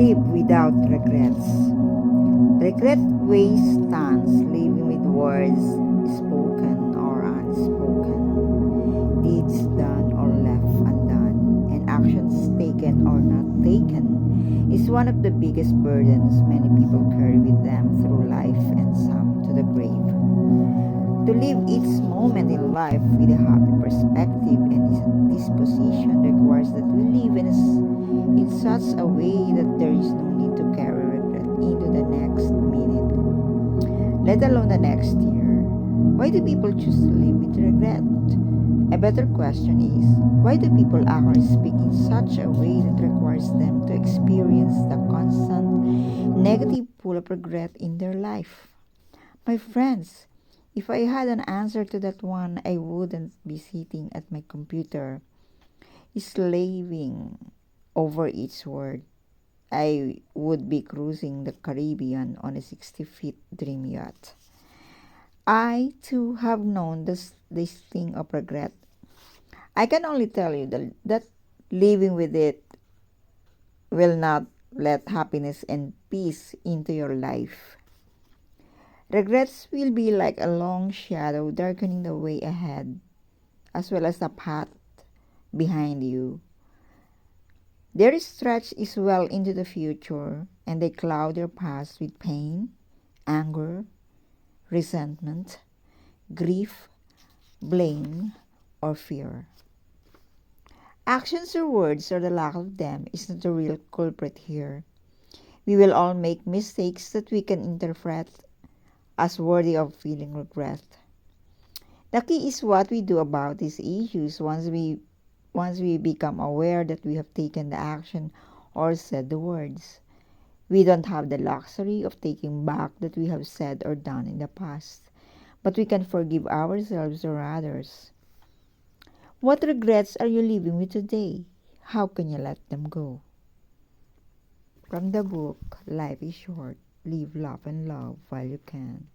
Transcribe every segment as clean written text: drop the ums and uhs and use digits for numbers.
Live without regrets. Regret wastes times living with words spoken or unspoken, deeds done or left undone, and actions taken or not taken is one of the biggest burdens many people carry with them through life and some to the grave. To live each moment in life with a happy perspective and disposition requires that we live in such a way that there is no need to carry regret into the next minute, let alone the next year. Why do people choose to live with regret? A better question is, why do people actually speak in such a way that requires them to experience the constant negative pull of regret in their life? My friends, if I had an answer to that one, I wouldn't be sitting at my computer, slaving over each word. I would be cruising the Caribbean on a 60-feet dream yacht. I, too, have known this thing of regret. I can only tell you that living with it will not let happiness and peace into your life. Regrets will be like a long shadow darkening the way ahead, as well as the path behind you. Their stretch is well into the future, and they cloud your past with pain, anger, resentment, grief, blame, or fear. Actions or words, or the lack of them, is not the real culprit here. We will all make mistakes that we can interpret as worthy of feeling regret. The key is what we do about these issues once we become aware that we have taken the action or said the words. We don't have the luxury of taking back that we have said or done in the past, but we can forgive ourselves or others. What regrets are you living with today? How can you let them go? From the book Life is Short, Live, Laugh, and Love While You Can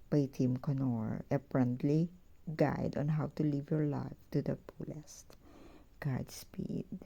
by Tim Connor, a friendly guide on how to live your life to the fullest. Godspeed.